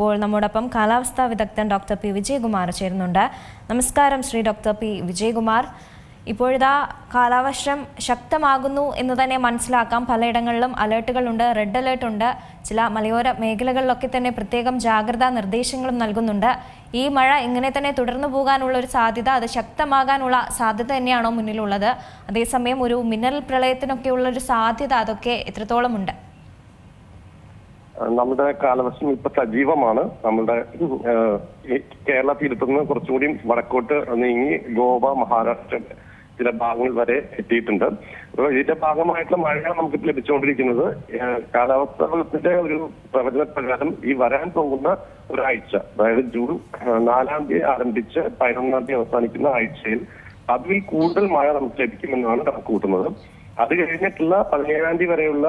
ഇപ്പോൾ നമ്മോടൊപ്പം കാലാവസ്ഥാ വിദഗ്ധൻ ഡോക്ടർ പി വിജയകുമാർ ചേരുന്നുണ്ട്. നമസ്കാരം ശ്രീ ഡോക്ടർ പി വിജയകുമാർ. ഇപ്പോഴിതാ കാലവർഷം ശക്തമാകുന്നു എന്ന് തന്നെ മനസ്സിലാക്കാം. പലയിടങ്ങളിലും അലേർട്ടുകളുണ്ട്, റെഡ് അലേർട്ട് ഉണ്ട്. ചില മലയോര മേഖലകളിലൊക്കെ തന്നെ പ്രത്യേകം ജാഗ്രതാ നിർദ്ദേശങ്ങളും നൽകുന്നുണ്ട്. ഈ മഴ ഇങ്ങനെ തന്നെ തുടർന്നു പോകാനുള്ള ഒരു സാധ്യത, അത് ശക്തമാകാനുള്ള സാധ്യത തന്നെയാണോ മുന്നിലുള്ളത്? അതേസമയം ഒരു മിന്നൽ പ്രളയത്തിനൊക്കെയുള്ള ഒരു സാധ്യത അതൊക്കെ എത്രത്തോളം ഉണ്ട്? നമ്മുടെ കാലവർഷം ഇപ്പൊ സജീവമാണ്. നമ്മുടെ കേരള തീരത്തു നിന്ന് കുറച്ചുകൂടി വടക്കോട്ട് നീങ്ങി ഗോവ, മഹാരാഷ്ട്ര ചില ഭാഗങ്ങൾ വരെ എത്തിയിട്ടുണ്ട്. അപ്പോൾ ഇതിന്റെ ഭാഗമായിട്ടുള്ള മഴ നമുക്ക് ലഭിച്ചുകൊണ്ടിരിക്കുന്നത് കാലാവസ്ഥയുടെ ഒരു പ്രവചന പ്രകാരം ഈ വരാൻ പോകുന്ന ഒരാഴ്ച, അതായത് ജൂൺ 4 തീയതി ആരംഭിച്ച് 11 തീയതി അവസാനിക്കുന്ന ആഴ്ചയിൽ അതിൽ കൂടുതൽ മഴ നമുക്ക് ലഭിക്കുമെന്നാണ് കണക്ക് കൂട്ടുന്നത്. അത് കഴിഞ്ഞിട്ടുള്ള 17 തീയതി വരെയുള്ള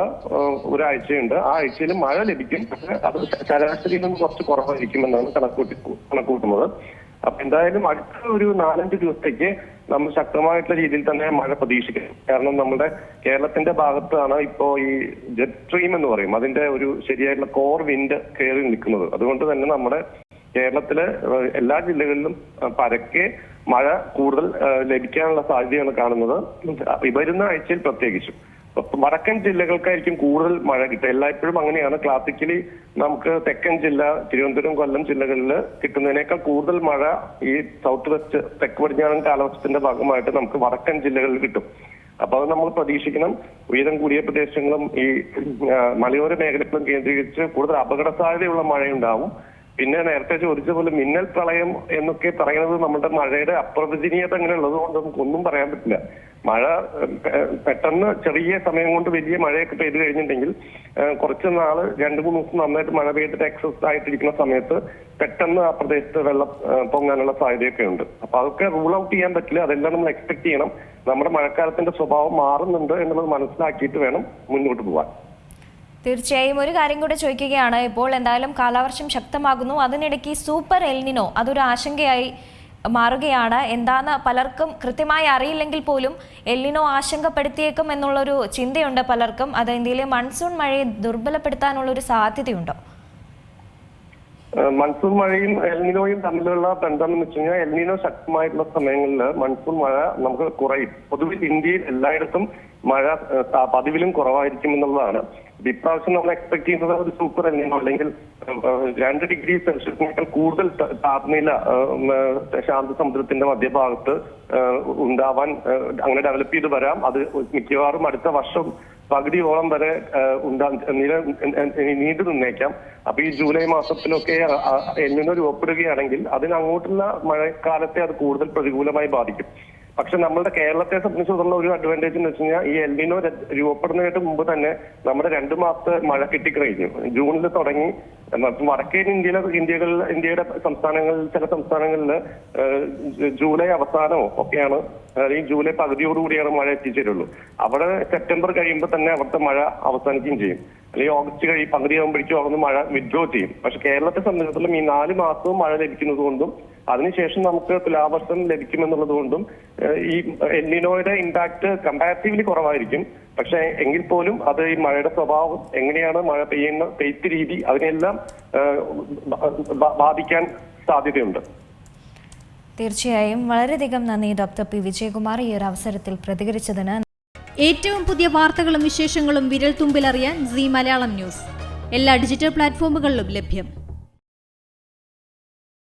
ഒരാഴ്ചയുണ്ട്. ആ ആഴ്ചയിൽ മഴ ലഭിക്കും, പക്ഷെ അത് ശരാശരിയിൽ നിന്ന് കുറച്ച് കുറവായിരിക്കുമെന്നാണ് കണക്കൂട്ടുന്നത്. അപ്പൊ എന്തായാലും അടുത്ത ഒരു 4-5 ദിവസത്തേക്ക് നമ്മൾ ശക്തമായിട്ടുള്ള രീതിയിൽ തന്നെ മഴ പ്രതീക്ഷിക്കും. കാരണം നമ്മുടെ കേരളത്തിന്റെ ഭാഗത്താണ് ഇപ്പോ ഈ ജെറ്റ് സ്ട്രീം എന്ന് പറയും, അതിന്റെ ഒരു ശരിയായിട്ടുള്ള കോർ വിൻഡ് കയറി നിൽക്കുന്നത്. അതുകൊണ്ട് തന്നെ നമ്മുടെ കേരളത്തിലെ എല്ലാ ജില്ലകളിലും പരക്കെ മഴ കൂടുതൽ ലഭിക്കാനുള്ള സാധ്യതയാണ് കാണുന്നത്. വരുന്ന ആഴ്ചയിൽ പ്രത്യേകിച്ചും വടക്കൻ ജില്ലകൾക്കായിരിക്കും കൂടുതൽ മഴ കിട്ടുക. എല്ലായ്പ്പോഴും അങ്ങനെയാണ്. ക്ലാസിക്കലി നമുക്ക് തെക്കൻ ജില്ല, തിരുവനന്തപുരം, കൊല്ലം ജില്ലകളിൽ കിട്ടുന്നതിനേക്കാൾ കൂടുതൽ മഴ ഈ സൗത്ത് വെസ്റ്റ്, തെക്ക് പടിഞ്ഞാറൻ കാലവർഷത്തിന്റെ ഭാഗമായിട്ട് നമുക്ക് വടക്കൻ ജില്ലകളിൽ കിട്ടും. അപ്പൊ അത് നമ്മൾ പ്രതീക്ഷിക്കണം. ഉയരം കൂടിയ പ്രദേശങ്ങളും ഈ മലയോര മേഖലകളും കേന്ദ്രീകരിച്ച് കൂടുതൽ അപകട സാധ്യതയുള്ള മഴയുണ്ടാവും. പിന്നെ നേരത്തെ ചോദിച്ച പോലെ മിന്നൽ പ്രളയം എന്നൊക്കെ പറയുന്നത് നമ്മുടെ മഴയുടെ അപ്രവചനീയത അങ്ങനെ ഉള്ളത് കൊണ്ട് നമുക്കൊന്നും പറയാൻ പറ്റില്ല. മഴ പെട്ടെന്ന് ചെറിയ സമയം കൊണ്ട് വലിയ മഴയൊക്കെ പെയ്തു കഴിഞ്ഞിട്ടുണ്ടെങ്കിൽ കുറച്ച് നാള് 2-3 ദിവസം നന്നായിട്ട് മഴ പെയ്തിട്ട് എക്സസ് ആയിട്ടിരിക്കുന്ന സമയത്ത് പെട്ടെന്ന് ആ പ്രദേശത്ത് വെള്ളം പൊങ്ങാനുള്ള സാധ്യതയൊക്കെ ഉണ്ട്. അപ്പൊ അതൊക്കെ റൂൾ ഔട്ട് ചെയ്യാൻ പറ്റില്ല. അതെല്ലാം നമ്മൾ എക്സ്പെക്ട് ചെയ്യണം. നമ്മുടെ മഴക്കാലത്തിന്റെ സ്വഭാവം മാറുന്നുണ്ട് എന്നുള്ളത് മനസ്സിലാക്കിയിട്ട് വേണം മുന്നോട്ട് പോകാൻ. തീർച്ചയായും ഒരു കാര്യം കൂടെ ചോദിക്കുകയാണ്. ഇപ്പോൾ എന്തായാലും കാലവർഷം ശക്തമാകുന്നു, അതിനിടയ്ക്ക് സൂപ്പർ എൽനിനോ അതൊരു ആശങ്കയായി മാറുകയാണ്. എന്താന്ന് പലർക്കും കൃത്യമായി അറിയില്ലെങ്കിൽ പോലും എൽനിനോ ആശങ്കപ്പെടുത്തിയേക്കും എന്നുള്ളൊരു ചിന്തയുണ്ട് പലർക്കും. അത് ഇന്ത്യയിലെ മൺസൂൺ മഴയെ ദുർബലപ്പെടുത്താനുള്ള ഒരു സാധ്യതയുണ്ടോ? മൺസൂൺ മഴയും എൽനിനോയും തമ്മിലുള്ള ബന്ധം എന്ന് വെച്ച് കഴിഞ്ഞാൽ എൽനിനോ ശക്തമായിട്ടുള്ള സമയങ്ങളിൽ മൺസൂൺ മഴ നമുക്ക് കുറയും. പൊതുവെ ഇന്ത്യയിൽ എല്ലായിടത്തും മഴ പതിവിലും കുറവായിരിക്കും എന്നുള്ളതാണ്. ഇപ്രാവശ്യം നമ്മൾ എക്സ്പെക്ട് ചെയ്യുന്നത് ഒരു സൂപ്പർ എൽനിനോ അല്ലെങ്കിൽ 2 ഡിഗ്രി സെൽഷ്യസിനേക്കാൾ കൂടുതൽ താപനില ശാന്തസമുദ്രത്തിന്റെ മധ്യഭാഗത്ത് ഉണ്ടാവാൻ അങ്ങനെ ഡെവലപ്പ് ചെയ്ത് വരാം. അത് മിക്കവാറും അടുത്ത വർഷം പകുതിയോളം വരെ നീണ്ടു നിന്നേക്കാം. അപ്പൊ ഈ ജൂലൈ മാസത്തിലൊക്കെ എൽനിനോ രൂപപ്പെടുകയാണെങ്കിൽ അതിനങ്ങോട്ടുള്ള മഴക്കാലത്തെ അത് കൂടുതൽ പ്രതികൂലമായി ബാധിക്കും. പക്ഷെ നമ്മളുടെ കേരളത്തെ സംബന്ധിച്ചിടത്തോളം ഒരു അഡ്വാൻറ്റേജ് എന്ന് വെച്ച് കഴിഞ്ഞാൽ ഈ എൽനിനോ രൂപപ്പെടുന്നതിന് മുമ്പ് തന്നെ നമ്മുടെ 2 മാസത്തെ മഴ കിട്ടിക്കഴിഞ്ഞു. ജൂണിൽ തുടങ്ങി വടക്കേ ഇന്ത്യയുടെ സംസ്ഥാനങ്ങളിൽ, ചില സംസ്ഥാനങ്ങളിൽ ജൂലൈ അവസാനമോ ഒക്കെയാണ്, അല്ലെങ്കിൽ ജൂലൈ പകുതിയോടുകൂടിയാണ് മഴ എത്തിച്ചേരുള്ളൂ. അവിടെ സെപ്റ്റംബർ കഴിയുമ്പോൾ തന്നെ അവിടുത്തെ മഴ അവസാനിക്കുകയും ചെയ്യും. അല്ലെങ്കിൽ ഓഗസ്റ്റ് പകുതിയാകുമ്പോഴേക്കും അവിടെ മഴ വിഡ്രോ ചെയ്യും. പക്ഷെ കേരളത്തെ സംബന്ധിച്ചിടത്തോളം ഈ 4 മാസവും മഴ ലഭിക്കുന്നത് കൊണ്ടും അതിനുശേഷം നമുക്ക് തുലാവർഷം ലഭിക്കുമെന്നുള്ളത് കൊണ്ടും ഈ എൽനിനോയുടെ ഇമ്പാക്ട് കമ്പാരിറ്റീവ്ലി കുറവായിരിക്കും. പക്ഷെ എങ്കിൽ പോലും അത് ഈ മഴയുടെ സ്വഭാവം എങ്ങനെയാണ്, മഴ പെയ്ത്ത് രീതി, അതിനെല്ലാം ബാധിക്കാൻ സാധ്യതയുണ്ട്. തീർച്ചയായും വളരെയധികം നന്ദി ഡോക്ടർ പി വിജയകുമാർ ഈ ഒരു അവസരത്തിൽ പ്രതികരിച്ചതിന്. ഏറ്റവും പുതിയ വാർത്തകളും വിശേഷങ്ങളും വിരൽ തുമ്പിലറിയാൻ സീ മലയാളം ന്യൂസ് എല്ലാ ഡിജിറ്റൽ പ്ലാറ്റ്ഫോമുകളിലും ലഭ്യം.